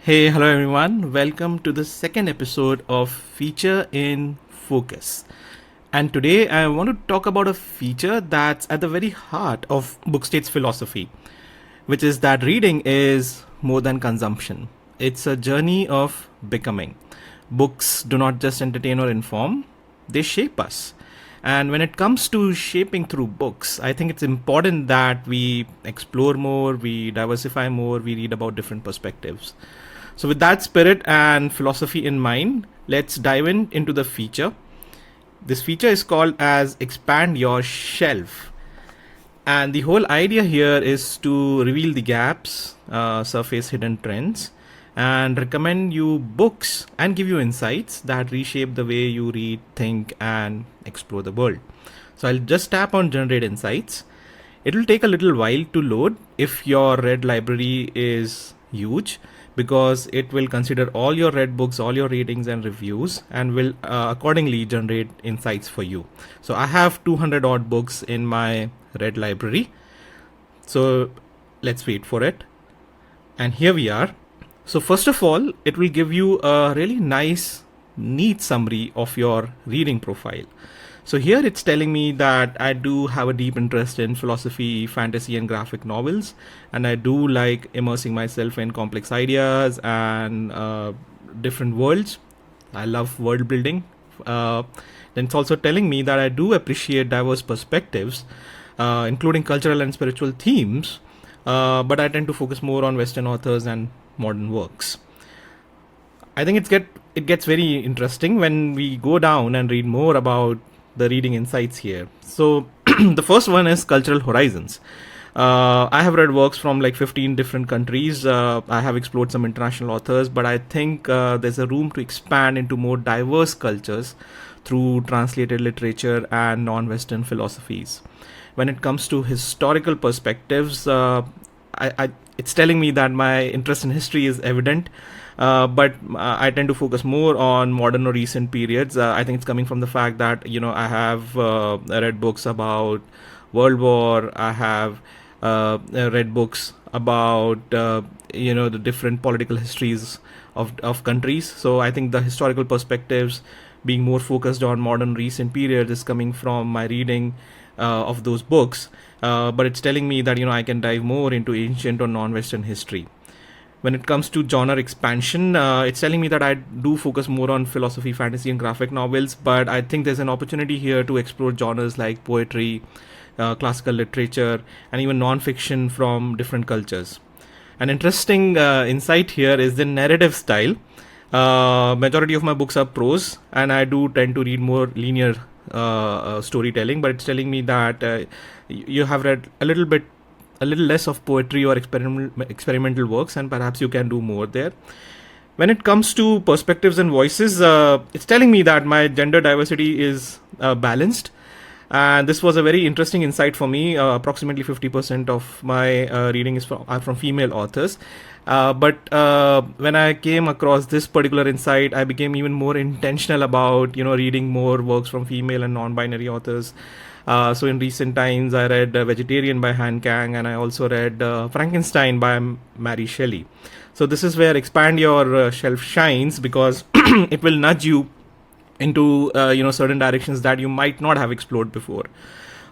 Hey, hello everyone. Welcome to the second episode of Feature in Focus. And today I want to talk about a feature that's at the very heart of Bookstate's philosophy, which is that reading is more than consumption. It's a journey of becoming. Books do not just entertain or inform, they shape us. And when it comes to shaping through books, I think it's important that we explore more, we diversify more, we read about different perspectives. So, with that spirit and philosophy in mind, let's dive into the feature. This feature is called as Expand Your Shelf. And the whole idea here is to reveal the gaps, surface hidden trends, and recommend you books and give you insights that reshape the way you read, think, and explore the world. So I'll just tap on Generate Insights. It will take a little while to load if your read library is huge, because it will consider all your read books, all your ratings and reviews, and will accordingly generate insights for you. So I have 200 odd books in my read library. So let's wait for it. And here we are. So first of all, it will give you a really nice, neat summary of your reading profile. So here it's telling me that I do have a deep interest in philosophy, fantasy, and graphic novels, and I do like immersing myself in complex ideas and different worlds. I love world building. Then it's also telling me that I do appreciate diverse perspectives, including cultural and spiritual themes, but I tend to focus more on Western authors and modern works. I think it gets very interesting when we go down and read more about the reading insights here. So the first one is cultural horizons. I have read works from like 15 different countries. I have explored some international authors, but I think there's a room to expand into more diverse cultures through translated literature and non-Western philosophies. When it comes to historical perspectives, it's telling me that my interest in history is evident, but I tend to focus more on modern or recent periods. I think it's coming from the fact that I have read books about World War. I have read books about the different political histories of countries. So I think the historical perspectives being more focused on modern recent periods is coming from my reading of those books. But it's telling me that I can dive more into ancient or non-Western history. When it comes to genre expansion, it's telling me that I do focus more on philosophy, fantasy, and graphic novels, but I think there's an opportunity here to explore genres like poetry, classical literature, and even non-fiction from different cultures. An interesting insight here is the narrative style. Majority of my books are prose, and I do tend to read more linear storytelling, but it's telling me that you have read a little less of poetry or experimental works, and perhaps you can do more there. When it comes to perspectives and voices, it's telling me that my gender diversity is balanced, and this was a very interesting insight for me. Approximately 50% of my reading is from female authors. But when I came across this particular insight, I became even more intentional about reading more works from female and non-binary authors. So in recent times, I read Vegetarian by Han Kang, and I also read Frankenstein by Mary Shelley. So this is where Expand Your Shelf shines, because it will nudge you into certain directions that you might not have explored before.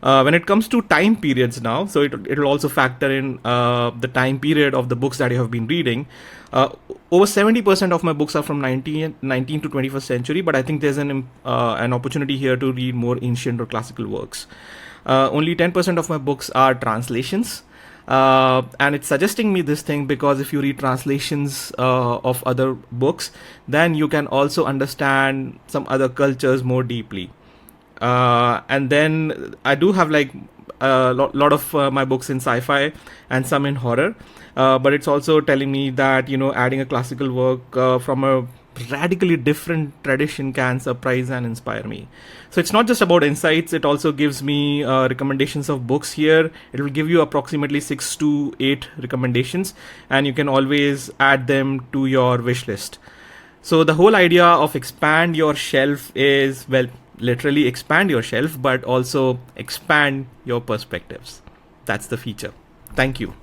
When it comes to time periods now, so it'll also factor in the time period of the books that you have been reading. Over 70% of my books are from 19 to 21st century, but I think there's an opportunity here to read more ancient or classical works. Only 10% of my books are translations. And it's suggesting me this thing because if you read translations of other books, then you can also understand some other cultures more deeply. And then I do have like a lot of my books in sci-fi and some in horror, but it's also telling me that adding a classical work from a radically different tradition can surprise and inspire me. So it's not just about insights, it also gives me recommendations of books here. It will give you approximately 6 to 8 recommendations, and you can always add them to your wish list. So the whole idea of expand your shelf is, well, literally expand your shelf, but also expand your perspectives. That's the feature. Thank you.